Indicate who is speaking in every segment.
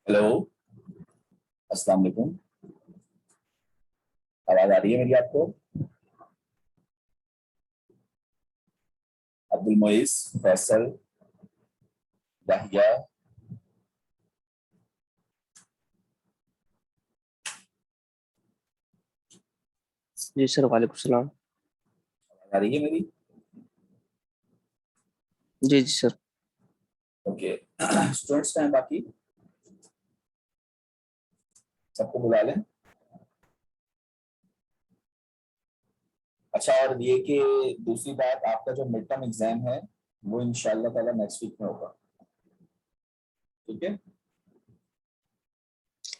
Speaker 1: Hello, अस्सलाम वालेकुम। आवाज आ रही है मेरी आपको? अब्दुल मोइस, फैसल, याहिया।
Speaker 2: जी सर, वालेकुम सलाम।
Speaker 1: आ रही है मेरी?
Speaker 2: जी जी सर।
Speaker 1: ओके। स्टूडेंट्स हैं बाकी? सबको बुला लें। अच्छा, और ये कि दूसरी बात, आपका जो मिड टर्म एग्जाम है वो इंशाल्लाह ताला नेक्स्ट वीक में होगा, ठीक है?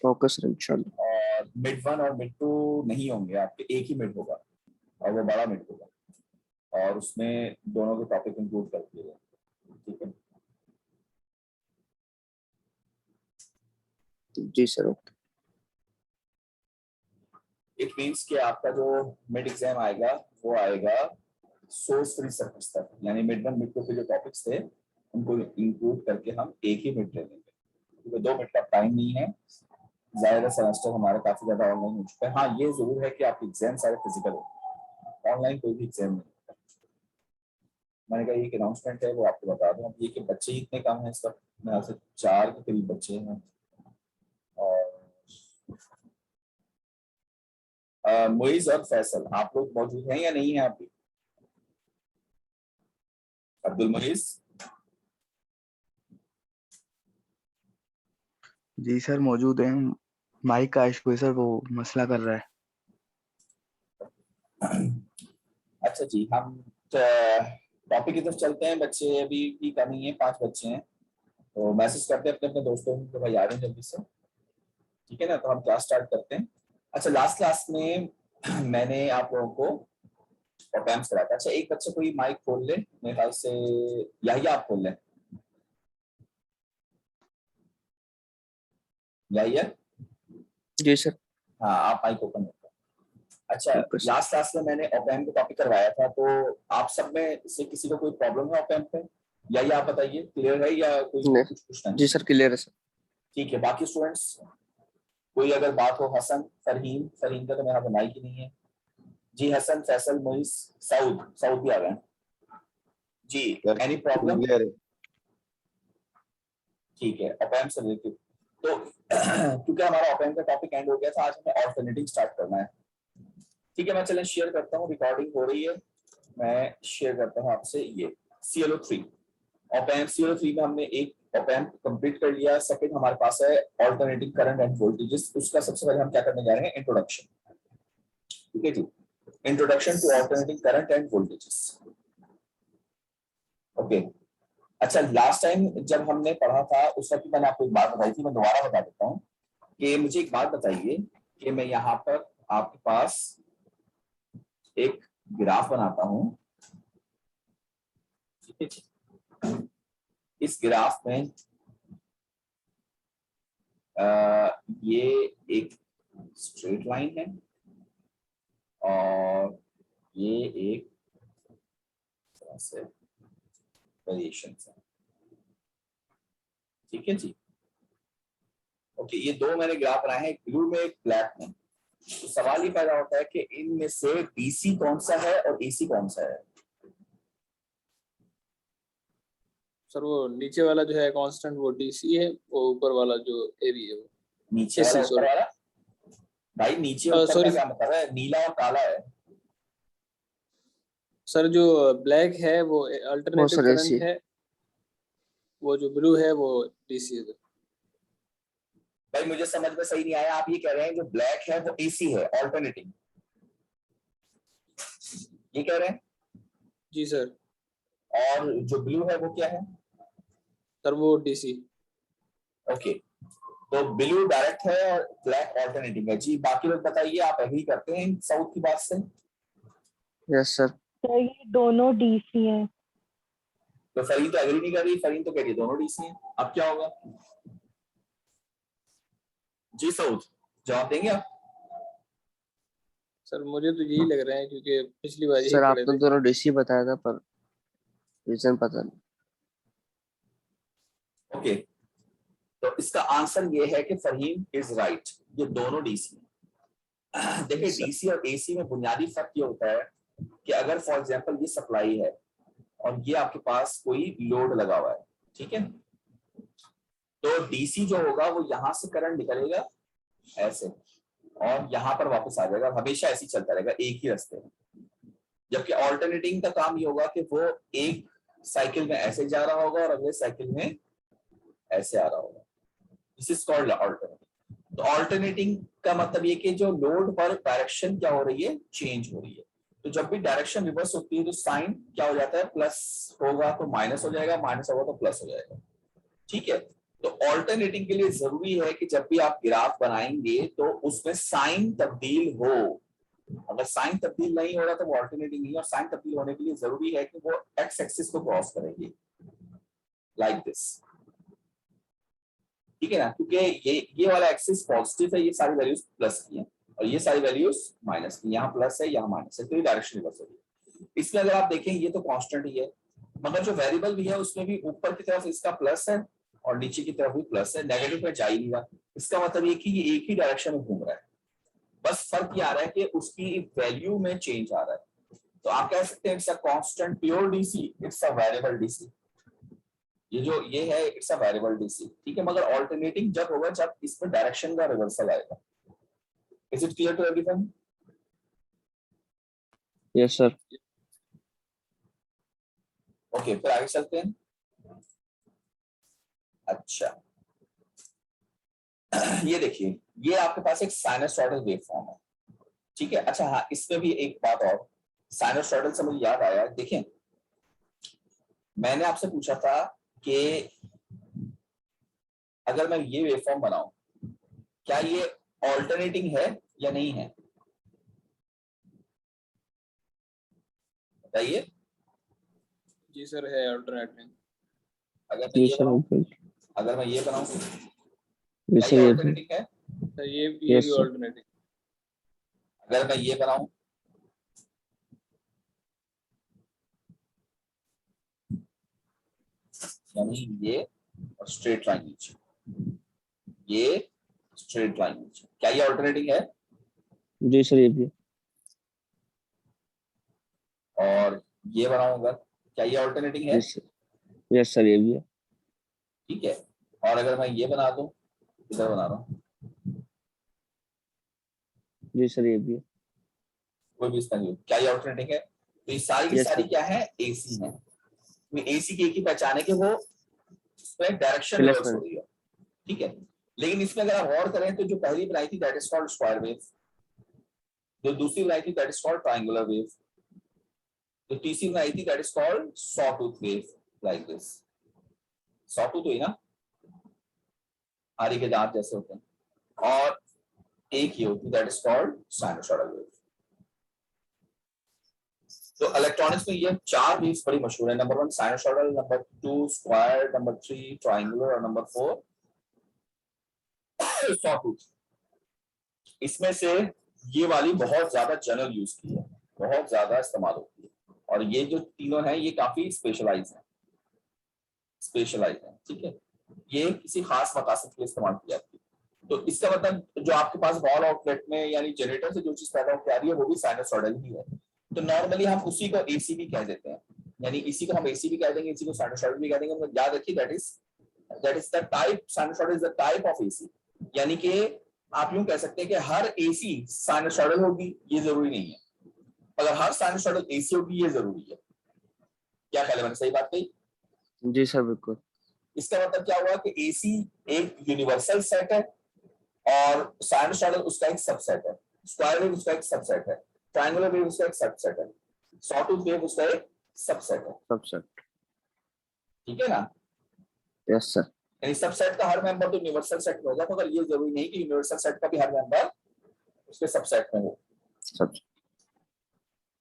Speaker 2: ओके सर, इंशाल्लाह।
Speaker 1: और मिड वन और मिड टू नहीं होंगे आपके, एक ही मिड होगा और वो बड़ा मिड होगा और उसमें दोनों के टॉपिक इंक्लूड कर दिए गए, ठीक है?
Speaker 2: जी सर, ओके।
Speaker 1: इट मीन्स कि आपका जो मिड एग्जाम आएगा वो आएगा सोर्स फ्री सर्विस तक, यानी मिड वन मिड टू के जो टॉपिक्स थे उनको इंक्लूड करके हम एक ही मिड ले लेंगे, क्योंकि 2 मिनट का टाइम नहीं है। ज्यादा सेमेस्टर हमारा काफी ज्यादा ऑनलाइन हो चुका है। हाँ, ये जरूर है कि आपके एग्जाम सारे फिजिकल हो, ऑनलाइन कोई भी एग्जाम नहीं। मैंने कहा ये एक अनाउंसमेंट है, वो आपको बता दूं। अब ये कि बच्चे ही इतने कम हैं इस वक्त, यहाँ से 4 के करीब बच्चे हैं। और मुइज और फैसल, आप लोग मौजूद हैं या नहीं है? आप भी? अब्दुल मुइज।
Speaker 3: जी सर, मौजूद हैं। माइक का इशू है सर, वो मसला कर रहा है।
Speaker 1: अच्छा जी, हम टॉपिक की तरफ चलते हैं। बच्चे अभी भी कम ही है, 5 बच्चे हैं, तो मैसेज करते हैं अपने अपने दोस्तों को कि भाई आ रहे हैं जल्दी से, ठीक है ना? तो हम क्लास स्टार्ट करते हैं। अच्छा, लास्ट क्लास में मैंने आप लोगों को ओपैम्स कराया था। अच्छा, एक बच्चे कोई माइक खोल ले, मेरे ख्याल से याहिया आप खोल लें। याहिया?
Speaker 2: जी सर।
Speaker 1: हाँ, आप माइक ओपन रखें। अच्छा,
Speaker 2: ओके सर।
Speaker 1: लास्ट क्लास में मैंने ओपैम का टॉपिक करवाया था, तो आप सब में से किसी को कोई प्रॉब्लम है ओपैम पे? या आप बताइए, क्लियर है या कोई
Speaker 2: नहीं।
Speaker 1: कुछ पूछना
Speaker 2: जी
Speaker 1: है?
Speaker 2: सर, क्लियर है सर।
Speaker 1: ठीक है, बाकी स्टूडेंट्स कोई अगर बात हो? हसन, फरहीन, फरहीन का तो मेरा तो माइक ही नहीं है जी। हसन, फैसल, मोइस, साउद, साउद भी आ गए जी। Any problem? ठीक है, ओपैम से रिलेटेड तो क्योंकि हमारा ओपैम का टॉपिक एंड हो गया था, आज हमें ऑल्टरनेटिव स्टार्ट करना है, ठीक है? मैं चलें शेयर करता हूँ, रिकॉर्डिंग हो रही है, मैं शेयर करता हूँ आपसे। ये CLO3 ओपैम, CLO3 में हमने एक ओपैम कंप्लीट कर लिया। सेकंड हमारे पास है ऑल्टरनेटिंग करंट एंड वोल्टेजेस। उसका सबसे पहले हम क्या करने जा रहे हैं? इंट्रोडक्शन, ठीक है जी। Introduction to alternating current and voltages, okay. अच्छा, लास्ट टाइम जब हमने पढ़ा था उस वक्त मैंने आपको एक बात बताई थी, मैं दोबारा बता देता हूँ कि मुझे एक बात बताइए कि मैं यहाँ पर आपके पास एक ग्राफ बनाता हूँ, ठीक है? इस ग्राफ में ये एक स्ट्रेट लाइन है और ये एक तरह से वेरिएशन है, ठीक है जी। ओके, ये दो मैंने ग्राफ बनाए हैं, एक ब्लू में एक ब्लैक में। तो सवाल ये पैदा होता है कि इनमें से DC कौन सा है और AC कौन सा है?
Speaker 4: सर वो नीचे वाला जो है कांस्टेंट वो DC है, वो ऊपर वाला जो AB है वो
Speaker 1: नीचे वाला, ऊपर वाला? भाई नीचे ऊपर का
Speaker 4: सॉरी
Speaker 1: क्या मतलब है? नीला और काला है।
Speaker 4: सर, जो ब्लैक है वो
Speaker 2: वो
Speaker 4: अल्टरनेटिव
Speaker 2: सर
Speaker 4: करंट
Speaker 2: ऐसी
Speaker 4: है, वो जो ब्लू है वो DC है।
Speaker 1: भाई मुझे समझ में सही नहीं आया, आप ये कह रहे हैं जो ब्लैक है वो AC है, ऑल्टरनेटिंग, ये कह रहे हैं?
Speaker 4: जी सर।
Speaker 1: और जो ब्लू है वो क्या है?
Speaker 4: सर वो DC।
Speaker 1: ओके, तो ब्लू डायरेक्ट है और ब्लैक ऑल्टरनेटिव है जी। बाकी लोग बताइए, आप एग्री करते हैं साउथ की बात से?
Speaker 2: Yes sir.
Speaker 5: सर ये दोनों DC हैं।
Speaker 1: तो फरीन तो एग्री नहीं कर रही, फरीन तो कह रही है दोनों DC हैं। अब क्या होगा जी? साउथ जवाब देंगे आप?
Speaker 4: सर मुझे तो यही लग रहा है, क्योंकि पिछली बार यही
Speaker 2: सर
Speaker 4: पढ़े
Speaker 2: आपने
Speaker 4: थे।
Speaker 2: दोनों DC बताया था, पर रीजन पता नहीं।
Speaker 1: ओके, तो इसका आंसर ये है कि फहीम इज राइट, ये दोनों डीसी है। देखिए डीसी और एसी में बुनियादी फर्क ये होता है कि अगर फॉर एग्जांपल ये सप्लाई है और ये आपके पास कोई लोड लगा हुआ है, ठीक है, तो डीसी जो होगा वो यहां से करंट निकलेगा ऐसे और यहां पर वापस आ जाएगा, हमेशा ऐसे ही चलता रहेगा एक ही रास्ते में। जबकि ऑल्टरनेटिंग का काम ये होगा कि वो एक साइकिल में ऐसे जा रहा होगा और अगले साइकिल में ऐसे आ रहा होगा। This is called alternating. तो ऑल्टरनेटिंग का मतलब ये कि जो लोड पर डायरेक्शन क्या हो रही है, चेंज हो रही है। तो जब भी डायरेक्शन रिवर्स होती है तो साइन क्या हो जाता है, प्लस होगा तो माइनस हो जाएगा, माइनस होगा तो प्लस हो जाएगा, ठीक है। तो ऑल्टरनेटिंग के लिए जरूरी है कि जब भी आप ग्राफ बनाएंगे तो उसमें साइन तब्दील हो। अगर साइन तब्दील नहीं हो रहा तो वो ऑल्टरनेटिंग नहीं है, और साइन तब्दील होने के लिए जरूरी है कि वो एक्स एक्सिस को क्रॉस करेंगे लाइक दिस, ठीक है ना, क्योंकि ये वाला एक्सिस पॉजिटिव है, ये सारी वैल्यूज प्लस की हैं और ये सारी वैल्यूज माइनस की, यहाँ प्लस है यहाँ माइनस है, तो ये डायरेक्शन रिवर्स होगी। इसमें अगर आप देखें ये तो कांस्टेंट ही है, मगर जो वेरिएबल भी है उसमें भी ऊपर की तरफ इसका प्लस है और नीचे की तरफ भी प्लस है, नेगेटिव पे जा ही नहीं रहा। इसका मतलब ये कि ये एक ही डायरेक्शन में घूम रहा है, बस फर्क ये आ रहा है कि उसकी वैल्यू में चेंज आ रहा है। तो आप कह सकते हैं it's a constant pure DC, it's a variable DC. ये है इट्स अ वेरिएबल डीसी, ठीक है। मगर ऑल्टरनेटिंग जब होगा जब इसमें डायरेक्शन का रिवर्सल आएगा। Is it clear to everyone?
Speaker 2: Yes sir.
Speaker 1: Okay, फिर आगे चलते हैं। अच्छा ये देखिए, ये आपके पास एक साइनसॉइडल वेवफॉर्म है, ठीक है। अच्छा हाँ, इसमें भी एक बात और, साइनसॉइडल से मुझे याद आया, देखें मैंने आपसे पूछा था कि अगर मैं ये वेवफॉर्म बनाऊं क्या ये ऑल्टरनेटिंग है या नहीं है, बताइए।
Speaker 4: जी सर है ऑल्टरनेटिंग।
Speaker 1: अगर मैं
Speaker 2: जी
Speaker 1: ये
Speaker 2: सर
Speaker 1: बनाऊं,
Speaker 2: बिल्कुल।
Speaker 1: अगर मैं ये बनाऊं
Speaker 2: जी
Speaker 1: क्या
Speaker 2: सर
Speaker 1: ये
Speaker 2: ये भी।
Speaker 1: ऑल्टरनेटिंग है?
Speaker 4: सर ये
Speaker 2: Yes,
Speaker 4: भी
Speaker 2: sir.
Speaker 4: ऑल्टरनेटिंग।
Speaker 1: अगर मैं ये बनाऊं, यानी ये और स्ट्रेट लाइन नीचे, ये स्ट्रेट लाइन नीचे, क्या ये ऑल्टरनेटिंग है?
Speaker 2: जी सर ये भी।
Speaker 1: और ये बनाऊंगा, क्या ये ऑल्टरनेटिंग है?
Speaker 2: यस सर ये भी है।
Speaker 1: ठीक है। और अगर मैं ये बना दूं, इधर बना रहा हूं,
Speaker 2: जी सर ये भी है।
Speaker 1: कोई भी इसका नहीं, क्या ये ऑल्टरनेटिंग है? तो ये सारी की
Speaker 2: Yes,
Speaker 1: सारी
Speaker 2: sir.
Speaker 1: क्या है, एसी है। एसी की एक ही पहचान है कि वो डायरेक्शन
Speaker 2: Plus
Speaker 1: रिवर्स हो रही है, ठीक है। लेकिन इसमें अगर आप गौर करें तो जो पहली बनाई थी that is called square wave, जो दूसरी बनाई थी that is called triangular wave, जो तीसरी बनाई थी that is called saw tooth wave, like this. Saw tooth हुई ना, हारी के दांत जैसे होते हैं, और एक ही होती that is called sinusoidal wave. तो इलेक्ट्रॉनिक्स में ये चार वेव्स बड़ी मशहूर है, number 1 sinusoidal, number 2 square, number 3 triangular और नंबर 4 सॉ टूथ। इसमें से ये वाली बहुत ज्यादा जनरल यूज की है, बहुत ज्यादा इस्तेमाल होती है, और ये जो तीनों हैं ये काफी स्पेशलाइज है, ठीक है। ये किसी खास मकासद के लिए इस्तेमाल की जाती है। तो इसका मतलब जो आपके पास वॉल आउटलेट में यानी जनरेटर से जो चीज पैदा होकर आ रही है वो भी साइनसॉइडल ही है। तो नॉर्मली हम उसी को एसी भी कह देते हैं, यानी इसी को हम एसी भी कह देंगे, इसी को साइनसॉइडल भी कह देंगे। मतलब याद रखिए that is the type, sinusoidal is the type of AC. यानी कि आप यूं कह सकते हैं कि हर एसी साइनसॉइडल होगी ये जरूरी नहीं है, अगर हर साइनसॉइडल एसी होगी ये जरूरी है। क्या ख्याल है, मैंने सही बात कही?
Speaker 2: जी सर बिल्कुल।
Speaker 1: इसका मतलब क्या हुआ कि एसी एक यूनिवर्सल सेट है और साइनसॉइडल उसका एक सबसेट है, स्क्वायर वेव उसका एक सबसेट है, ट्रायंगुलर वेव उसका एक सबसेट है, सॉ टूथ वेव उसका एक सबसेट है,
Speaker 2: सबसेट।
Speaker 1: ठीक है ना।
Speaker 2: Yes sir.
Speaker 1: यानी सबसेट का हर मेंबर तो यूनिवर्सल सेट में होगा, मगर ये जरूरी नहीं कि यूनिवर्सल सेट का भी हर मेंबर उसके सबसेट में हो।
Speaker 2: सबसेट।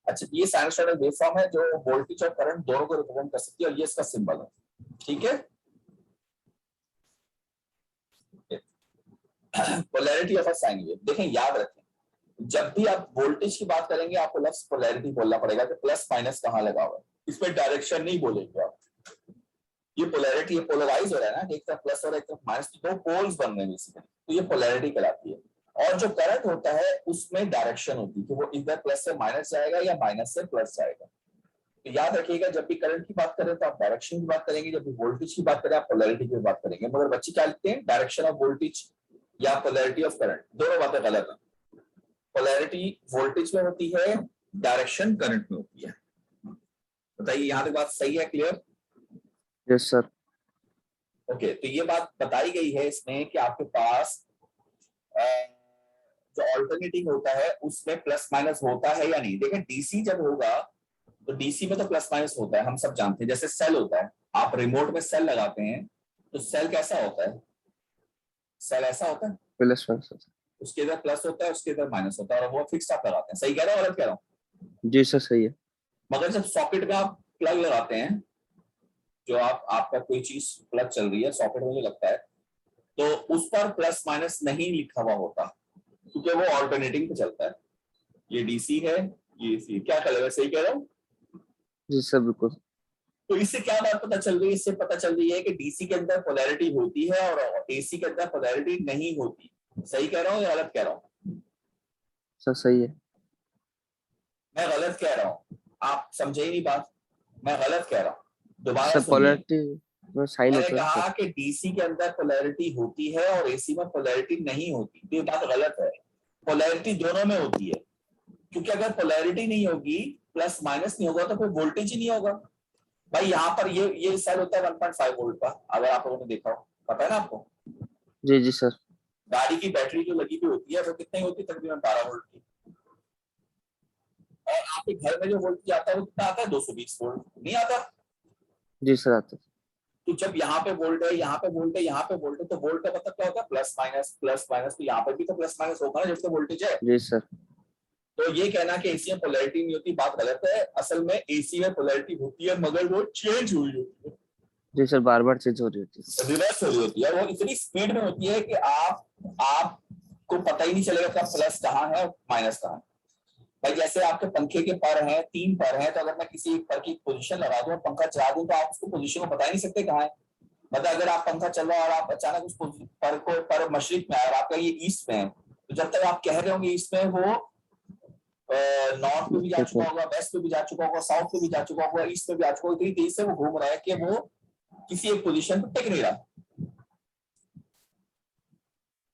Speaker 1: अच्छा, ये साइनसॉइडल वेवफॉर्म है जो वोल्टेज और करंट दोनों को रिप्रेजेंट कर सकती है, और ये इसका सिंबल है, ठीक है। Polarity of a sine wave, देखें याद रखें, जब भी आप वोल्टेज की बात करेंगे आपको लफ्ज पोलैरिटी बोलना पड़ेगा कि प्लस माइनस कहां लगा हुआ है, इसमें डायरेक्शन नहीं बोलेंगे आप, ये पोलैरिटी, ये पोलराइज हो रहा है ना, एक तरफ प्लस और एक तरफ माइनस, तो दो पोल्स बन रहे हैं बेसिकली, तो ये पोलैरिटी कहलाती है। और जो करंट होता है उसमें डायरेक्शन होती है कि वो इधर प्लस से माइनस जाएगा या माइनस से प्लस जाएगा। तो याद रखिएगा, जब भी करंट की बात करें तो आप डायरेक्शन की बात करेंगे, जब भी वोल्टेज की बात करें आप पोलैरिटी की बात करेंगे। मगर बच्चे क्या लिखते हैं, डायरेक्शन ऑफ वोल्टेज या पोलैरिटी ऑफ करंट, दोनों बातें गलत है। पोलैरिटी वोल्टेज में होती है, डायरेक्शन करंट में होती है। बताइए यहाँ तक बात सही है, क्लियर?
Speaker 2: Yes sir.
Speaker 1: ओके, तो ये बात बताई गई है इसमें कि आपके पास जो ऑल्टरनेटिंग होता है उसमें प्लस माइनस होता है या नहीं। देखिए डीसी जब होगा तो डीसी में तो प्लस माइनस होता है, हम सब जानते हैं। जैसे सेल होता है, आप रिमोट में सेल लगाते हैं तो सेल कैसा होता है, सेल ऐसा होता है,
Speaker 2: प्लस वन सर।
Speaker 1: उसके इधर प्लस होता है, उसके इधर माइनस होता है, और वो फिक्स आप लगाते हैं। सही कह रहा हूँ, गलत कह रहा हूँ?
Speaker 2: जी सर सही है।
Speaker 1: मगर जब सॉकेट में आप प्लग लगाते हैं, जो आपका कोई चीज प्लग चल रही है सॉकेट में जो लगता है, तो उस पर प्लस माइनस नहीं लिखा हुआ होता क्योंकि वो ऑल्टरनेटिंग पे चलता है। ये डीसी है, ये एसी। क्या कलर है, सही कह रहा हूँ?
Speaker 2: जी सर बिल्कुल।
Speaker 1: तो इससे क्या बात पता चल रही है, इससे पता चल रही है कि डीसी के अंदर पोलैरिटी होती है और एसी के अंदर पोलैरिटी नहीं होती। सही कह रहा हूँ या गलत कह रहा हूँ?
Speaker 2: सर सही है।
Speaker 1: मैं गलत कह रहा हूँ, आप समझे ही नहीं बात। मैं गलत कह रहा हूँ, दोबारा
Speaker 2: सर
Speaker 1: सुनिए।
Speaker 2: पोलैरिटी में साइन
Speaker 1: मैंने
Speaker 2: होता है
Speaker 1: कहा
Speaker 2: सर।
Speaker 1: कि डीसी के अंदर पोलैरिटी होती है और एसी में पोलैरिटी नहीं होती। तो ये बात गलत है, पोलैरिटी दोनों में होती है। क्योंकि अगर पोलैरिटी नहीं होगी, प्लस माइनस नहीं होगा, तो फिर वोल्टेज ही नहीं होगा। भाई यहाँ पर ये सेल होता है 1.5 वोल्ट का, अगर आप लोगों ने देखा हो, पता है ना आपको?
Speaker 2: जी जी सर।
Speaker 1: गाड़ी की बैटरी जो लगी हुई होती है वो कितनी होती है, तकरीबन 12 वोल्ट की। और आपके घर में जो वोल्टेज आता है वो कितना आता है, 220 वोल्ट। नहीं आता?
Speaker 2: जी सर आता है।
Speaker 1: तो जब यहाँ पे वोल्ट है, यहाँ पे वोल्ट है, यहाँ पे वोल्ट है, तो वोल्ट का मतलब क्या होता है, प्लस माइनस प्लस माइनस। तो यहाँ पर भी तो प्लस माइनस होगा ना जब तो वोल्टेज है।
Speaker 2: जी सर।
Speaker 1: तो ये कहना कि एसी में पोलैरिटी नहीं होती, बात गलत है। असल में एसी में पोलैरिटी होती है, मगर वो चेंज हुई होती है,
Speaker 2: जी सर बार बार चेंज हो रही होती है।
Speaker 1: रिवर्स हो रही होती है। वो इतनी स्पीड में होती है कि आपको पता ही नहीं चलेगा कि प्लस कहाँ है और माइनस कहाँ है। भाई जैसे आपके पंखे के पर हैं, 3 पर हैं, तो अगर मैं किसी एक पर की पोजीशन लगा दूं और पंखा चला दूं तो आप उसको पोजीशन को बता ही नहीं सकते कहाँ है। मतलब अगर आप पंखा चल रहा है और आप अचानक उस पर मशरिक में आए और आपका ये ईस्ट में है, तो जब तक आप कह रहे होंगे ईस्ट में, वो नॉर्थ में भी जा चुका होगा, वेस्ट में भी जा चुका होगा, साउथ में भी जा चुका होगा, ईस्ट में भी जा चुका होगा। इतनी तेज से वो घूम रहा है कि वो किसी एक पोजीशन पर टिक नहीं रहा।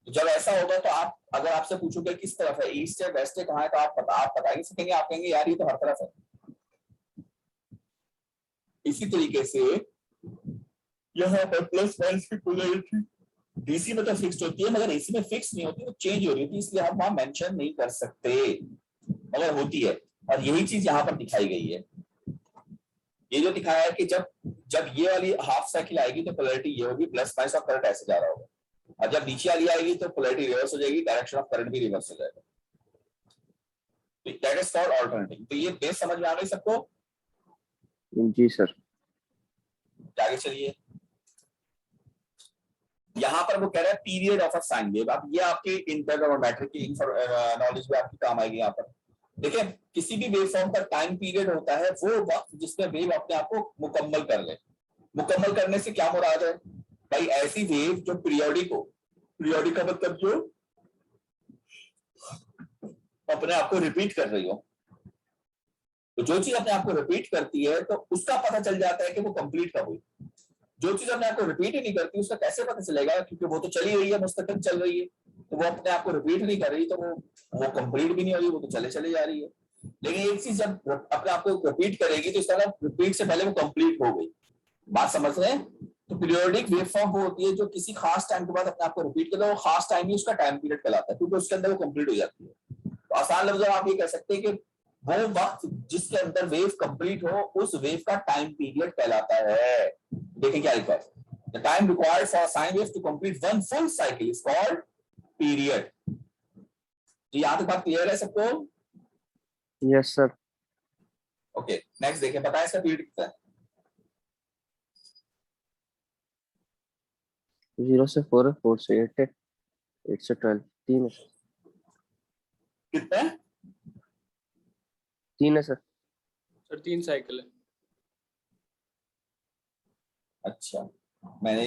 Speaker 1: तो जब ऐसा होगा तो आप, अगर आपसे पूछोगे किस तरफ है, ईस्ट है वेस्ट है कहाँ है, तो आप बता ही सकेंगे। आप कहेंगे यार ये तो हर तरफ है। इसी तरीके से यहाँ पर प्लस माइनस की पोलैरिटी डीसी में तो फिक्स होती है, मगर एसी में फिक्स नहीं होती, वो चेंज हो रही होती है, इसलिए हम वहां मेंशन नहीं कर सकते, मगर होती है। और यही चीज यहाँ पर दिखाई गई है। ये जो दिखाया है कि जब ये वाली हाफ साइकिल आएगी तो पोलैरिटी ये होगी, प्लस माइनस और करंट ऐसे जा रहा होगा। और जब नीचे वाली आएगी तो पोलैरिटी रिवर्स हो जाएगी, डायरेक्शन ऑफ करंट भी रिवर्स हो जाएगा। That is called alternating. तो ये बेस समझ में आ गई सबको?
Speaker 2: जी सर।
Speaker 1: आगे चलिए। यहाँ पर वो कह रहा है period of a sine wave. अब ये आपके इंटरफेरोमेट्रिक की नॉलेज भी आपकी काम आएगी यहाँ पर। देखिए किसी भी वेव फॉर्म का टाइम पीरियड होता है वो वक्त जिसमें वेव अपने आप को मुकम्मल कर ले। मुकम्मल करने से क्या मुराद है भाई? ऐसी वेव जो पीरियोडिक हो, पीरियोडिक का मतलब जो अपने आप को रिपीट कर रही हो। तो जो चीज अपने आप को रिपीट करती है तो उसका पता चल जाता है कि वो कंप्लीट कब हुई। जो चीज अपने आप को रिपीट ही नहीं करती उसका कैसे पता चलेगा? क्योंकि वो तो चली रही है, मुस्तकिल चल रही है, तो वो अपने आप को रिपीट नहीं कर रही, तो वो कंप्लीट भी नहीं हो रही, वो तो चले जा रही है। लेकिन एक चीज जब अपने आप को रिपीट करेगी तो इसका रिपीट से पहले वो कंप्लीट हो गई। बात समझ रहे हैं? तो पीरियोडिक वेव फॉर्म वो होती है जो किसी खास टाइम के बाद अपने आप को रिपीट करता है। वो खास टाइम ही उसका टाइम पीरियड कहलाता है, क्योंकि उसके अंदर वो कंप्लीट हो जाती है। तो आसान लफ्ज़ों में आप ये कह सकते हैं कि वो वक्त जिसके अंदर वेव कंप्लीट हो उस वेव का टाइम पीरियड कहलाता है। देखें क्या लिखा है, the time required for sine wave to complete one full cycle is called period. तो यहां तक बात क्लियर है सबको?
Speaker 2: Yes sir.
Speaker 1: ओके नेक्स्ट देखें, बताएं इसका पीरियड कितना है?
Speaker 2: 0 से 4 है, 4 से 8 है, 8 से 12, 3 है सर।
Speaker 1: कितना है?
Speaker 2: 3 है सर।
Speaker 4: सर 3 साइकिल है।
Speaker 1: अच्छा, मैंने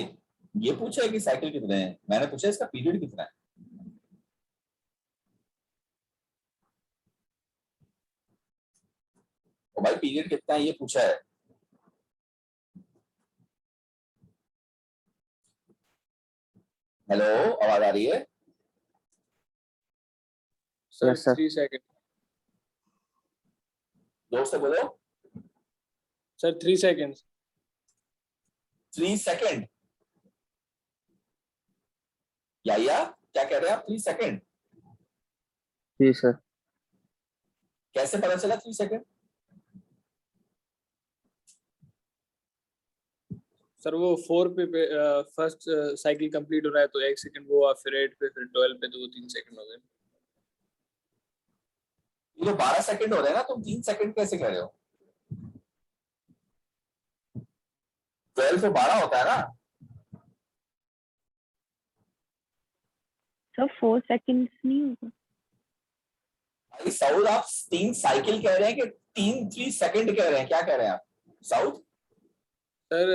Speaker 1: ये पूछा है कि साइकिल कितने हैं, मैंने पूछा इसका पीरियड कितना है। तो भाई पीरियड कितना है ये पूछा है। हेलो, आवाज आ रही है?
Speaker 4: Sir
Speaker 2: Yes, sir.
Speaker 4: 3 सेकंड।
Speaker 1: जोर से बोलो।
Speaker 4: Sir 3 second.
Speaker 1: 3 सेकंड? या क्या कह रहे हैं आप? 3 सेकंड
Speaker 2: जी सर।
Speaker 1: कैसे पता चला 3 सेकंड?
Speaker 4: सर वो 4 पे फर्स्ट साइकिल कंप्लीट हो रहा है तो 1 सेकंड वो, और फिर 8 पे, फिर 12 पे, तो वो 3 सेकंड हो गए।
Speaker 1: ये तो 12 सेकंड हो रहे हैं ना, तुम 3 सेकंड कैसे कह रहे हो? 12 तो 12 होता है ना।
Speaker 5: सर 4 सेकंड्स नहीं होगा।
Speaker 1: भाई साउथ, आप 3 साइकिल कह रहे हैं कि 3 सेकंड कह रहे हैं, क्या कह रहे हैं आप साउथ?
Speaker 4: सर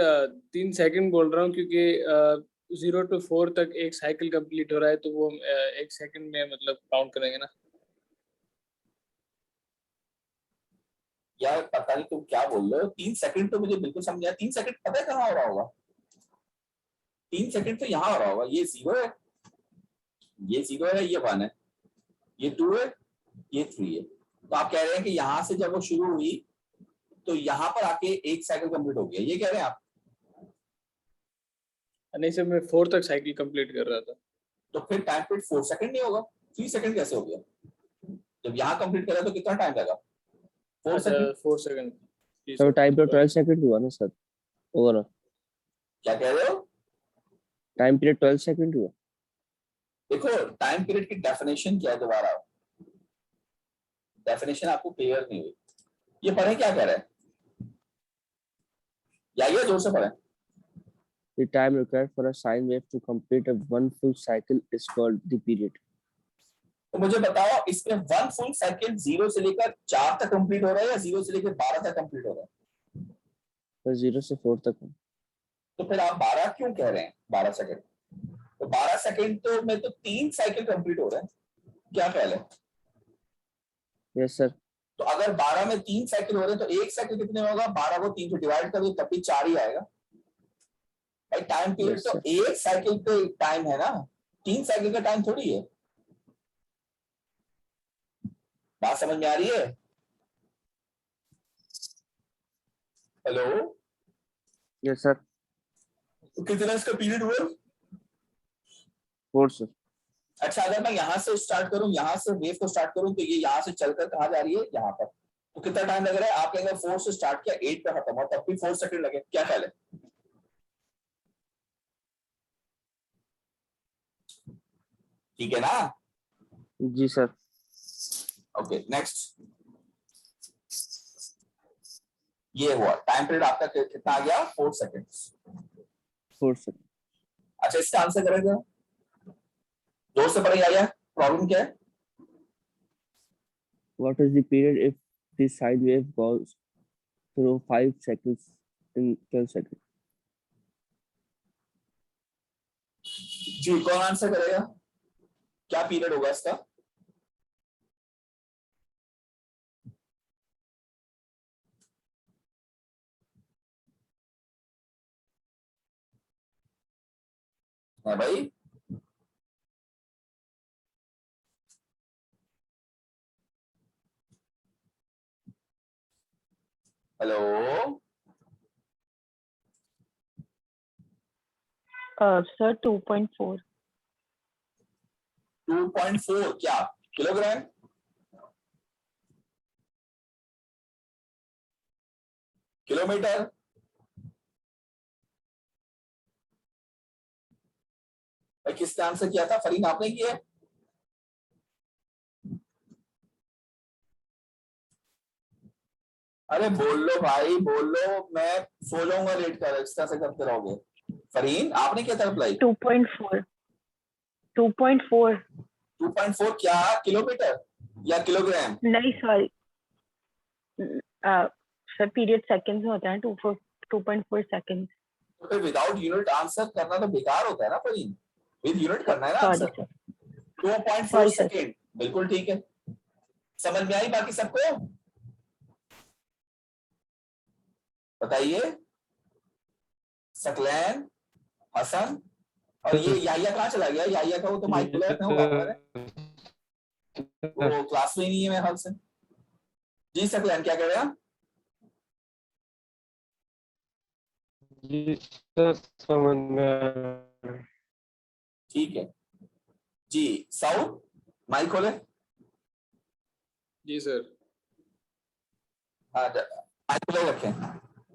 Speaker 4: 3 सेकंड बोल रहा हूँ क्योंकि 0 to 4 तक एक साइकिल कंप्लीट हो रहा है, तो वो 1 सेकंड में मतलब काउंट करेंगे ना।
Speaker 1: यार पता नहीं तुम क्या बोल रहे हो। 3 सेकंड तो मुझे बिल्कुल समझ आया। 3 सेकंड पता है कहाँ हो रहा होगा? 3 सेकंड तो यहाँ हो रहा होगा। ये 0 है, ये 0 है, ये 1 है, ये 2 है, ये 3 है। तो आप कह रहे हैं कि यहाँ से जब वो शुरू हुई तो यहाँ पर आके एक साइकिल कंप्लीट हो गया, ये कह रहे हैं आप?
Speaker 4: नहीं सर, मैं 4 तक साइकिल कंप्लीट कर रहा था।
Speaker 1: तो फिर टाइम पीरियड 4 सेकंड नहीं होगा, 3 सेकंड कैसे हो गया? जब यहाँ कंप्लीट करा तो कितना टाइम लगा? 4
Speaker 4: अच्छा
Speaker 1: सेकंड।
Speaker 4: 4 सेकंड। जी
Speaker 2: तो
Speaker 4: सर।
Speaker 2: टाइम पीरियड 12 सेकंड हुआ ना सर, ओवरऑल
Speaker 1: क्या कह रहे हो?
Speaker 2: टाइम पीरियड 12 सेकंड हुआ।
Speaker 1: देखो टाइम पीरियड की डेफिनेशन क्या है, दोबारा डेफिनेशन आपको क्लियर नहीं हुई। ये पढ़े क्या कह रहे हैं, या ये जोर से पढ़े।
Speaker 2: The time required for a sine wave to complete a one full cycle is called the period.
Speaker 1: तो मुझे बताओ इसमें 1 फुल साइकिल 0 से लेकर 4 तक कंप्लीट हो रहा है या 0 से लेकर 12 तक कंप्लीट हो रहा है?
Speaker 2: तो 0 से 4 तक है।
Speaker 1: तो फिर आप 12 क्यों कह रहे हैं? 12 सेकंड, तो 12 सेकंड तो में तो 3 साइकिल कंप्लीट हो रहे हैं, क्या ख्याल है?
Speaker 2: Yes sir.
Speaker 1: तो अगर 12 में 3 साइकिल हो रहे हैं तो एक साइकिल कितने होगा? 12 को 3 से डिवाइड कर दो तब भी 4 ही आएगा। भाई टाइम पीरियड
Speaker 2: Yes,
Speaker 1: तो एक साइकिल पे टाइम है ना, 3 साइकिल का टाइम थोड़ी है। बात समझ में आ रही है? Hello,
Speaker 2: yes sir.
Speaker 1: तो कितना इसका पीरियड हुआ?
Speaker 2: 4 सर।
Speaker 1: अच्छा, अगर मैं यहाँ से स्टार्ट करूं, यहाँ से वेव को स्टार्ट करूं, तो ये यहाँ से चलकर कहाँ जा रही है? यहाँ पर। तो कितना टाइम लग रहा है? आप कहेंगे 4 से स्टार्ट किया 8 पे खत्म हुआ, तब भी 4 सेकंड लगे, क्या ख्याल है? ठीक है ना?
Speaker 2: जी सर।
Speaker 1: Okay next. ये हुआ टाइम पीरियड आपका कितना आ गया? 4 सेकंड्स।
Speaker 2: 4 सर।
Speaker 1: अच्छा, इसका आंसर करेंगे, जोर से पढ़ेगा। या प्रॉब्लम क्या है?
Speaker 2: What is the period if the sine wave goes through 5 cycles in 12 seconds?
Speaker 1: जी, कौन आंसर करेगा? क्या पीरियड होगा इसका? हाँ भाई, हेलो।
Speaker 5: सर 2.4।
Speaker 1: 2.4 क्या किलोग्राम? किलोमीटर? भाई किसने आंसर किया था? फरीन आपने किया? अरे बोल लो भाई, बोल लो, मैं सो जाऊंगा लेट कर, इस तरह से करते रहोगे। फरीन आपने किया था अप्लाई?
Speaker 5: 2.4। 2.4
Speaker 1: 2.4 क्या किलोमीटर या किलोग्राम?
Speaker 5: नहीं सॉरी सर, पीरियड सेकंड्स में होता है। 2.4 सेकंड्स।
Speaker 1: तो फिर विदाउट यूनिट आंसर करना तो बेकार होता है ना, पर विद यूनिट करना है ना
Speaker 5: sorry
Speaker 1: answer.
Speaker 5: Sir
Speaker 1: 2.4
Speaker 5: Sorry, sir.
Speaker 1: Second, बिल्कुल ठीक है। समझ में आई बाकी सबको? बताइए सकलैन, हसन, और ये याहिया कहाँ चला गया? याहिया का वो तो माइक खुला है, वो क्लास में ही नहीं है मेरे ख्याल से। जी सकलैन क्या कह रहे हैं आप?
Speaker 6: जी सर समझ में।
Speaker 1: ठीक है जी। साउथ माइक खोले।
Speaker 4: जी सर।
Speaker 1: हाँ माइक खोले रखें।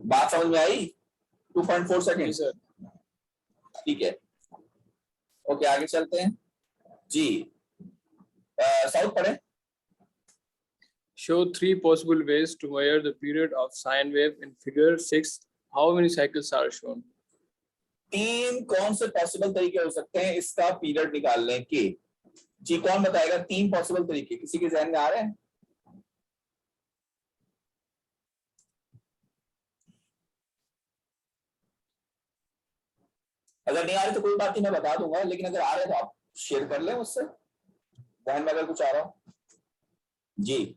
Speaker 1: बात समझ में आई? 2.4
Speaker 4: जी
Speaker 1: सेकेंड,
Speaker 4: सर।
Speaker 1: ठीक है। ओके आगे चलते हैं जी। साउथ पढ़े।
Speaker 4: Show 3 possible ways to measure the period of sine wave in figure 6. How many cycles are shown?
Speaker 1: 3 कौन से पॉसिबल तरीके हो सकते हैं इसका पीरियड निकालने के? जी कौन बताएगा 3 पॉसिबल तरीके? किसी के जहन में आ रहे हैं? अगर नहीं आ रहे तो कोई बात नहीं, मैं बता दूंगा, लेकिन अगर आ रहे तो आप शेयर कर लें मुझसे, जहन में अगर कुछ आ रहा हो। जी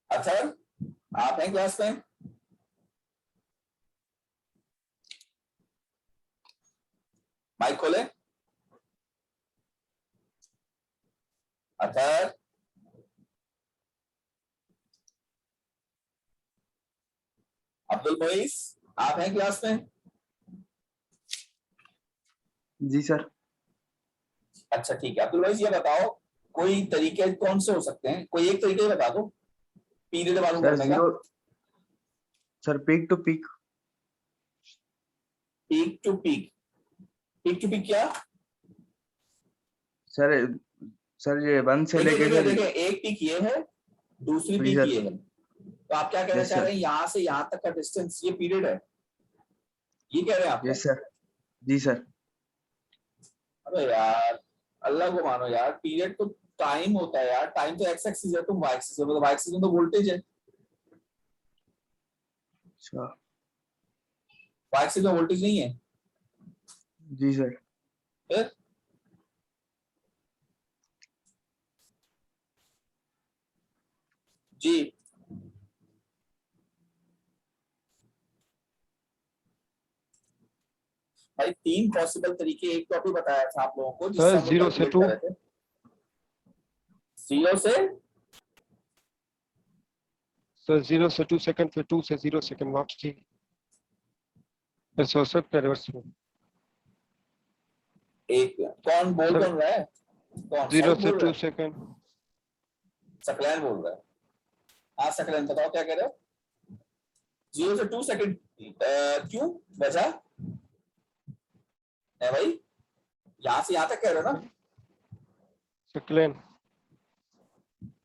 Speaker 1: अथर आप हैं क्लास में? माइक खोले। अथर, अब्दुल मोइस आप हैं क्लास में?
Speaker 3: जी सर।
Speaker 1: अच्छा ठीक है। अब्दुल मोइस ये बताओ कोई तरीके कौन से हो सकते हैं? कोई एक तरीके बता दो पीरियड मालूम
Speaker 3: सर
Speaker 1: करने का।
Speaker 3: Zero, sir peak to peak.
Speaker 1: Peak to peak, peak to peak क्या?
Speaker 3: सर सर ये 1 से
Speaker 1: देखिए
Speaker 3: लेके
Speaker 1: देखिए
Speaker 3: सर।
Speaker 1: देखिए, एक पीक ये है, दूसरी
Speaker 3: जी
Speaker 1: पीक
Speaker 3: सर।
Speaker 1: ये है, तो आप क्या कहना
Speaker 3: यस
Speaker 1: चाह
Speaker 3: सर।
Speaker 1: रहे हैं? यहां से यहां तक का डिस्टेंस ये पीरियड है, ये कह रहे हैं आप?
Speaker 3: Yes sir. जी सर।
Speaker 1: अबे यार अल्लाह को मानो यार, पीरियड तो टाइम होता है यार, टाइम तो एक्स एक्सिस है, तुम वाई एक्सिस है, मतलब वाई एक्सिस में तो वोल्टेज है,
Speaker 3: अच्छा।
Speaker 1: वाई एक्सिस में वोल्टेज नहीं है।
Speaker 3: जी सर।
Speaker 1: फिर जी भाई 3 पॉसिबल तरीके, एक तो अभी बताया था आप लोगों को जिससे
Speaker 6: सर
Speaker 1: हम लोग
Speaker 6: 0 से
Speaker 1: कैलकुलेट
Speaker 6: 2।
Speaker 1: कर रहे थे। 0 से
Speaker 6: सर 0 से 2 सेकंड, फिर 2 से 0 सेकंड वापसी। फिर हो सकता है रिवर्स में।
Speaker 1: एक कौन बोल
Speaker 6: सर
Speaker 1: कौन रहा है? कौन
Speaker 6: 0
Speaker 1: साउथ
Speaker 6: से
Speaker 1: बोल रहा
Speaker 6: 2
Speaker 1: है?
Speaker 6: सेकंड।
Speaker 1: सकलैन बोल रहा है। हाँ सकलैन बताओ क्या कह रहे हो? 0 से 2 सेकंड क्यों वजह है भाई? यहां से यहां तक कह रहे हो ना?
Speaker 6: सकलैन।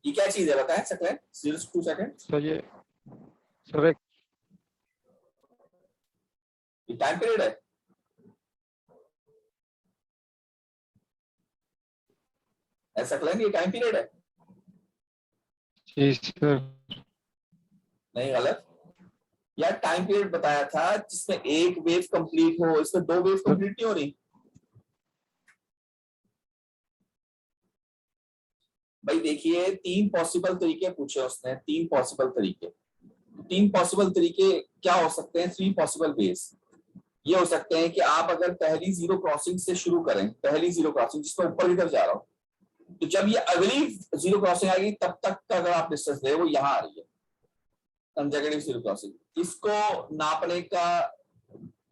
Speaker 1: ये क्या चीज है बताएं सकलैन? 0 से 2 सेकंड
Speaker 6: सर ये सर एक
Speaker 1: ये टाइम पीरियड है। ऐसा सकलैन ये टाइम पीरियड है?
Speaker 6: जी सर।
Speaker 1: नहीं गलत यार, टाइम पीरियड बताया था जिसमें एक वेव कंप्लीट हो, इसमें 2 वेव कंप्लीट नहीं हो रही भाई। देखिए 3 पॉसिबल तरीके पूछे उसने, 3 पॉसिबल तरीके। 3 पॉसिबल तरीके क्या हो सकते हैं? 3 पॉसिबल वेज ये हो सकते हैं कि आप अगर पहली जीरो क्रॉसिंग से शुरू करें, पहली जीरो क्रॉसिंग जिसमें ऊपर की तरफ जा रहा हो, तो जब ये अगली जीरो क्रॉसिंग आएगी तब तक का अगर आप डिस्टेंस दे वो यहाँ आ रही है कंसेक्यूटिव जीरो क्रॉसिंग, इसको नापने का,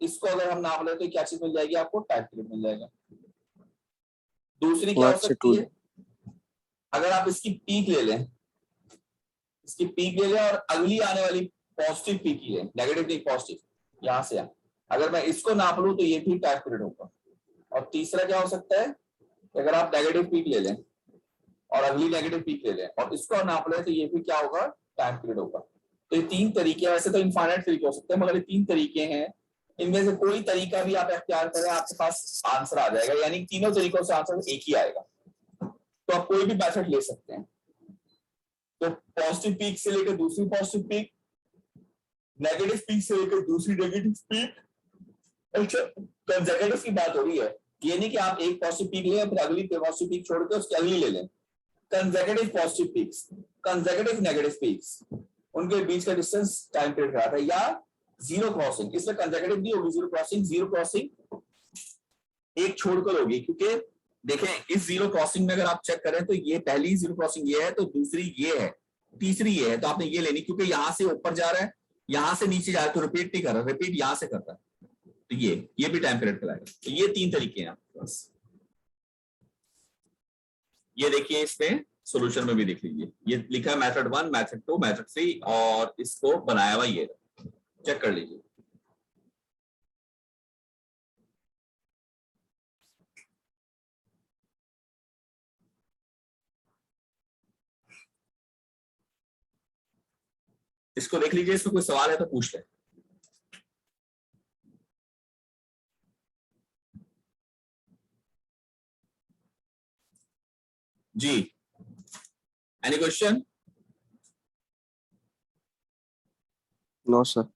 Speaker 1: इसको अगर हम नाप ले तो क्या चीज मिल जाएगी आपको? टाइम पीरियड मिल जाएगा। दूसरी क्या हो
Speaker 2: 1 से
Speaker 1: सकती
Speaker 2: 2।
Speaker 1: है? अगर आप इसकी पीक ले लें, इसकी पीक ले लें और अगली आने वाली पॉजिटिव पीक ही है, नेगेटिव नहीं पॉजिटिव, यहां से यहाँ अगर मैं इसको नाप लूं तो ये भी टाइम पीरियड होगा। और तीसरा क्या हो सकता है? अगर आप नेगेटिव पीक ले लें और अगली नेगेटिव पीक ले लें और इसको नाप लें तो ये भी क्या होगा? टाइम पीरियड होगा। तो ये 3 तरीके, वैसे तो इनफाइनाइट तरीके हो सकते हैं मगर ये 3 तरीके हैं, इनमें से कोई तरीका भी आप इख्तियार करें आपके पास आंसर आ जाएगा, यानी तीनों तरीकों से आंसर एक ही आएगा। तो आप कोई भी मेथड ले सकते हैं। तो पॉजिटिव पीक से लेकर दूसरी पॉजिटिव पीक, नेगेटिव पीक से लेकर दूसरी नेगेटिव पीक। अच्छा, कंसेक्यूटिव की बात हो रही है, ये नहीं कि आप एक पॉजिटिव पीक लें फिर अगली पॉजिटिव पीक छोड़ के उसकी अगली ले लें। Consecutive positive peaks, consecutive negative peaks, उनके बीच का डिस्टेंस टाइम पीरियड कराता है, या जीरो क्रॉसिंग। इसमें कंसेक्यूटिव नहीं होगी जीरो क्रॉसिंग एक छोड़कर होगी, क्योंकि देखें इस जीरो क्रॉसिंग में अगर आप चेक करें तो ये पहली जीरो क्रॉसिंग ये है, तो दूसरी ये है, तीसरी ये है, तो आपने ये लेनी, क्योंकि यहां से ऊपर जा रहा है यहां से नीचे जा रहा है, तो रिपीट नहीं कर रहा, रिपीट यहां से करता है, तो ये भी टाइम पीरियड कराएगा। तो ये 3 तरीके हैं आपके पास। ये देखिए इसमें सॉल्यूशन में भी देख लीजिए, ये लिखा है मेथड 1, मेथड 2, मेथड 3, और इसको बनाया हुआ ये चेक कर लीजिए। इसको देख लीजिए, इसमें कोई सवाल है तो पूछ ले। जी, एनी क्वेश्चन?
Speaker 3: No sir.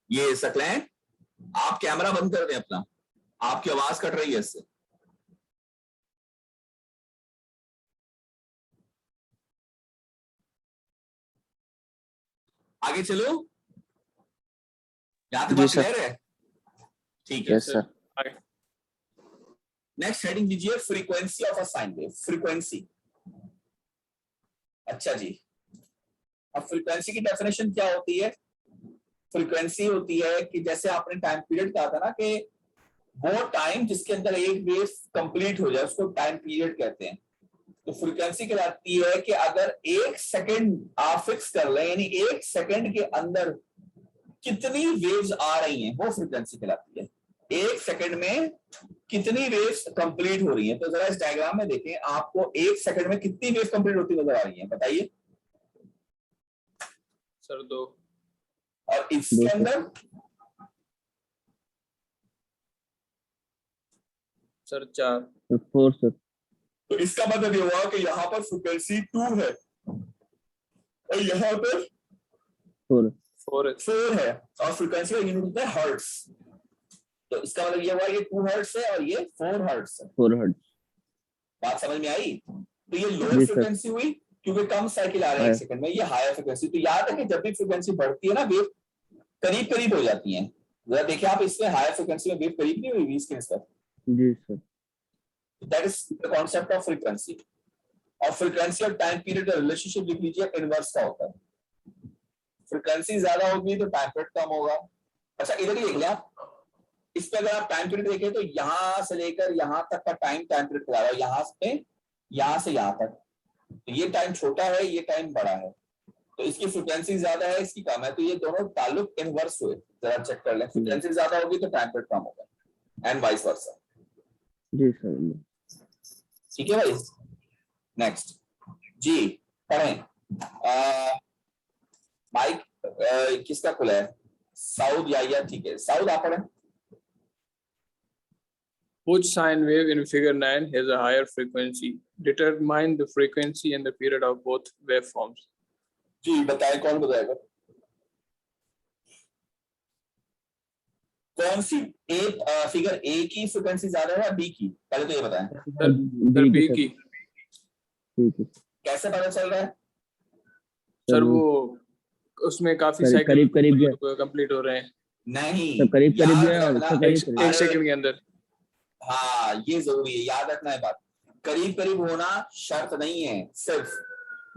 Speaker 1: ये सकलें, आप कैमरा बंद कर दें अपना, आपकी आवाज कट रही है इससे। आगे चलो, यहां तक बात क्लियर है? ठीक है
Speaker 3: यस सर।
Speaker 1: नेक्स्ट हेडिंग दीजिए, frequency of a sine wave. Frequency, अच्छा जी, अब फ्रीक्वेंसी की डेफिनेशन क्या होती है? फ्रीक्वेंसी होती है कि जैसे आपने टाइम पीरियड कहा था ना, कि वो टाइम जिसके अंदर एक वेव कंप्लीट हो जाए उसको टाइम पीरियड कहते हैं। तो फ्रीक्वेंसी कहलाती है कि अगर 1 सेकंड आप फिक्स कर लें, यानी 1 सेकंड के अंदर कितनी वेव्स आ रही हैं, वो फ्रीक्वेंसी कहलाती है। 1 सेकंड में कितनी वेव्स कंप्लीट हो रही हैं। तो जरा इस डायग्राम में देखें, आपको 1 सेकंड में कितनी वेव कंप्लीट होती नजर आ रही है, बताइए
Speaker 4: सर 2।
Speaker 1: और इसके अंदर
Speaker 4: सर 4।
Speaker 2: 4 सर।
Speaker 1: तो इसका मतलब ये हुआ कि यहाँ पर फ्रीक्वेंसी 2 है और यहाँ पर 4 है, और फ्रीक्वेंसी का यूनिट होता है हर्ट्ज। तो इसका मतलब ये हुआ ये 2 हर्ट्ज है और ये 4 हर्ट्ज है।
Speaker 2: 4 हर्ट्ज।
Speaker 1: बात समझ में आई? तो ये लोअर फ्रीक्वेंसी हुई क्योंकि कम साइकिल आ रहे हैं 1 सेकंड में, ये हायर फ्रीक्वेंसी। तो याद है कि जब भी फ्रीक्वेंसी बढ़ती है ना, वेव करीब करीब हो जाती है। जरा देखिए आप, इसमें हायर फ्रीक्वेंसी में वेव करीब नहीं हुई 20 के निस्बत।
Speaker 2: जी sir.
Speaker 1: That is the concept of frequency. और फ्रीक्वेंसी और टाइम पीरियड का रिलेशनशिप लिख लीजिए, इनवर्स का होता है। फ्रीक्वेंसी ज्यादा होगी तो टाइम पीरियड कम होगा। अच्छा इधर ही देख लें आप, इस पे अगर आप टाइम पीरियड देखें तो यहां से लेकर यहां तक का टाइम पीरियड बता रहा है, यहां से यहां तक। तो ये टाइम छोटा है, ये टाइम बड़ा है, तो इसकी फ्रीक्वेंसी ज्यादा है, इसकी कम है, तो ये दोनों ताल्लुक इनवर्स हुए। जरा चेक कर लें, फ्रीक्वेंसी ज्यादा होगी तो टाइम पीरियड कम होगा, एंड वाइस वर्सा।
Speaker 2: जी सर।
Speaker 1: ठीक है भाई, नेक्स्ट जी पढ़ें। माइक किसका खुला है? साउद या ठीक है, साउद आप पढ़ें।
Speaker 4: Which sine wave in figure 9 has a higher frequency? Determine the frequency and the period of both waveforms.
Speaker 1: जी बताएं, कौन बताएगा? कौन सी फिगर ए की फ्रीक्वेंसी ज्यादा है या बी की? पहले तो ये बताएं।
Speaker 4: सर बी की।
Speaker 1: कैसे पता चल रहा है?
Speaker 4: सर वो उसमें काफी साइकिल कंप्लीट हो रहे हैं।
Speaker 1: नहीं,
Speaker 2: करीब जो है,
Speaker 4: 1 सेकंड के अंदर।
Speaker 1: हाँ ये जरूरी है, याद रखना है बात। करीब होना शर्त नहीं है। सिर्फ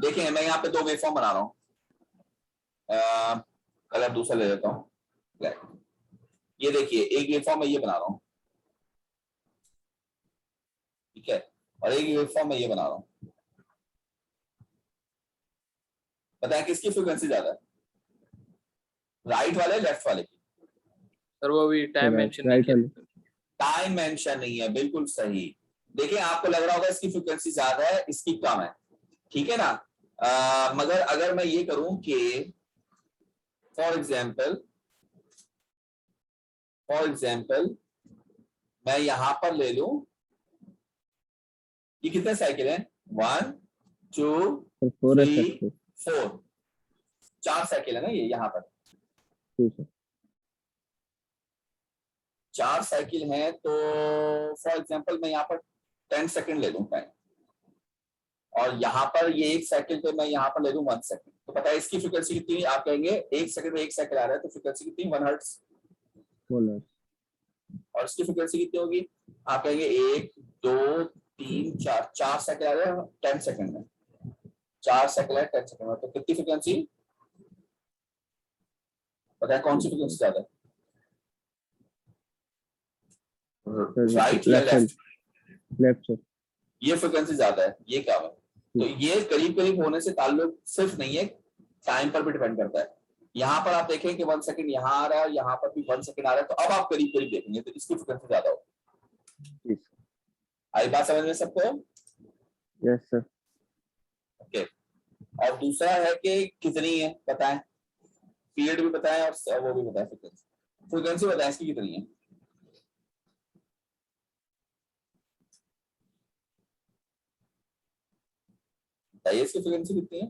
Speaker 1: देखिए, मैं यहाँ पे 2 वेवफॉर्म बना रहा हूँ, कलर दूसरा ले लेता हूँ। ये देखिए, एक वेवफॉर्म में ये बना रहा हूँ, ठीक है, और एक वेवफॉर्म में ये बना रहा हूँ। बताएं किसकी फ्रीक्वेंसी ज्यादा है, राइट वाले लेफ्ट वाले की?
Speaker 4: सर वो भी टाइम मेंशन नहीं किया।
Speaker 1: टाइम मेंशन नहीं है, बिल्कुल सही। देखिए आपको लग रहा होगा इसकी फ्रीक्वेंसी ज्यादा है, इसकी कम है, ठीक है ना। मगर अगर मैं ये करूं कि फॉर एग्जाम्पल मैं यहां पर ले लूं, ये कितने साइकिल हैं? 1 2 3 4, 4 साइकिल है ना ये यहाँ पर।
Speaker 2: जी सर।
Speaker 1: 4 साइकिल हैं तो फॉर एग्जांपल मैं यहाँ पर 10 सेकंड ले लूं टाइम, और यहाँ पर ये 1 साइकिल पे मैं यहाँ पर ले लूं 1 सेकंड, तो पता है इसकी फ्रीक्वेंसी कितनी? आप कहेंगे 1 सेकंड में 1 साइकिल आ रहा है तो फ्रीक्वेंसी कितनी? 1 हर्ट्ज।
Speaker 2: बोलो।
Speaker 1: और इसकी फ्रीक्वेंसी कितनी होगी? आप कहेंगे 1 2 3 4, 4 साइकिल आ रहे हैं 10 सेकंड में, 4 साइकिल है 10 सेकंड में, तो कितनी फ्रीक्वेंसी? पता है कौन सी फ्रीक्वेंसी ज्यादा है? राइट या लेफ्ट?
Speaker 2: Left sir.
Speaker 1: ये फ्रीक्वेंसी ज्यादा है, ये क्या है? तो ये करीब करीब होने से ताल्लुक सिर्फ नहीं है, टाइम पर भी डिपेंड करता है। यहाँ पर आप देखें कि 1 सेकंड यहाँ आ रहा है, यहाँ पर भी 1 सेकंड आ रहा है, तो अब आप करीब करीब देखेंगे तो इसकी फ्रीक्वेंसी ज्यादा होगी। आई बात समझ में सबको?
Speaker 2: Yes sir.
Speaker 1: ओके। और दूसरा है कि कितनी है बताएं, पीरियड भी बताएं और वो भी बताएं, फ्रीक्वेंसी बताएं इसकी कितनी है। बताइए इसकी फ्रीक्वेंसी कितनी है?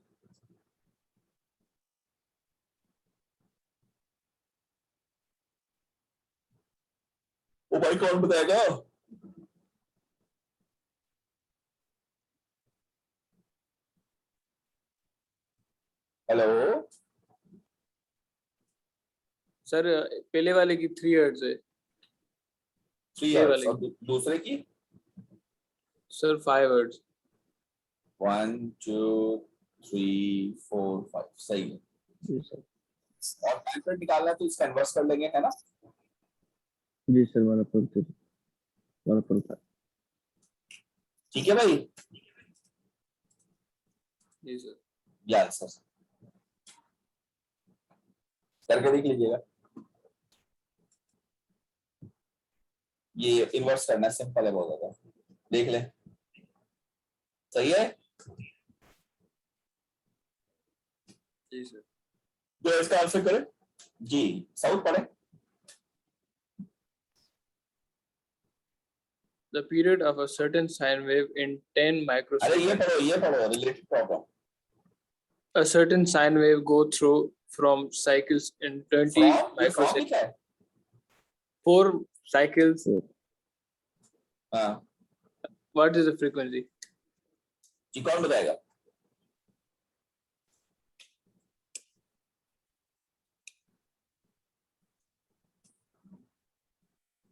Speaker 1: ओ भाई कौन बताएगा? हेलो
Speaker 4: सर पहले वाले की 3 हर्ट्ज है,
Speaker 1: 3
Speaker 4: ये
Speaker 1: हर्ट्ज,
Speaker 4: वाली।
Speaker 1: और दूसरे की
Speaker 4: सर 5 हर्ट्ज।
Speaker 1: 1 2 3 4 5 सही है।
Speaker 2: जी सर।
Speaker 1: और टाइम पर निकालना है तो इसका इन्वर्स कर लेंगे, है ना?
Speaker 2: जी सर। 1/3
Speaker 1: ठीक है भाई,
Speaker 4: जी सर।
Speaker 1: ये आंसर करके देख लीजिएगा। ये इन्वर्स करना सिंपल है, बहुत ज्यादा, देख लें। सही है?
Speaker 4: जी सर।
Speaker 1: तो इसका आंसर करें जी, साउथ पढ़े।
Speaker 4: The period of a certain sine wave in 10
Speaker 1: अरे
Speaker 4: microseconds.
Speaker 1: ये पढ़ो related problem.
Speaker 4: A certain sine wave go through from cycles in 20 microseconds. 4 cycles.
Speaker 1: हाँ
Speaker 4: What is the frequency?
Speaker 1: जी, कौन बताएगा?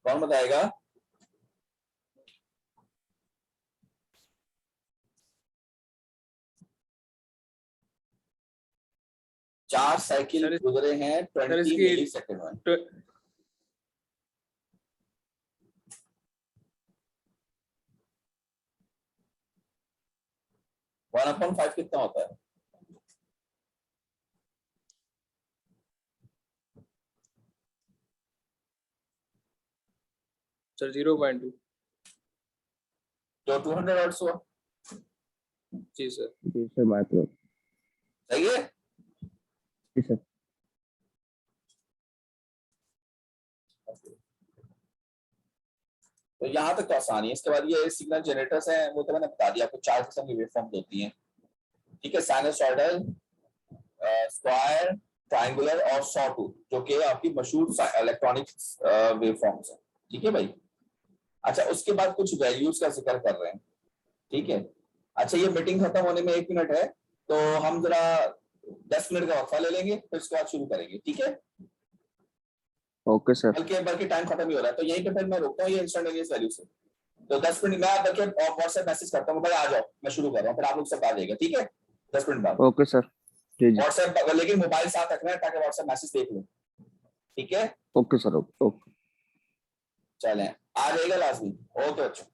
Speaker 1: कौन बताएगा? चार साइकिल
Speaker 4: सर,
Speaker 1: गुजरे हैं 20
Speaker 4: इसकी-
Speaker 1: मिली सेकेंड में।
Speaker 4: Tw-
Speaker 1: 1/5 कितना होता है?
Speaker 4: सर 0.2.
Speaker 1: जो 200 हर्ट्ज हुआ।
Speaker 4: जी सर।
Speaker 2: जी सर। माइक्रो।
Speaker 1: सही है?
Speaker 2: जी सर।
Speaker 1: तो यहाँ तक तो आसानी है। इसके बाद ये सिग्नल जनरेटर्स हैं, वो तो मैंने बता दिया आपको, 4 किस्म की वेवफॉर्म्स होती हैं। ठीक है, साइनसॉइडल, स्क्वायर, ट्रायंगुलर और सॉटूथ, जो कि आपकी मशहूर इलेक्ट्रॉनिक वेवफॉर्म्स हैं। ठीक है भाई। अच्छा, उसके बाद कुछ वैल्यूज का जिक्र कर रहे हैं। ठीक है। अच्छा, ये मीटिंग खत्म होने में 1 मिनट है, तो हम जरा 10 मिनट का वक्फा ले लेंगे, फिर उसके बाद शुरू करेंगे। ठीक है?
Speaker 2: Okay sir.
Speaker 1: बल्कि टाइम खत्म ही हो रहा है, तो यहीं पे फिर मैं रोकता हूँ ये इंस्टेंटेनियस वैल्यू से। तो 10 मिनट मैं बल्कि व्हाट्सएप मैसेज करता हूँ, भाई आ जाओ, मैं शुरू कर रहा हूँ, फिर आप लोग सब आ जाएगा। ठीक है? 10 मिनट बाद।
Speaker 2: Okay sir. जी जी।
Speaker 1: व्हाट्सएप, लेकिन मोबाइल साथ रखना है ताकि व्हाट्सएप मैसेज देख लो। ठीक है?
Speaker 2: Okay sir. ओके।
Speaker 1: चलें, आ जाएगा लाजमी। ओके बच्चों।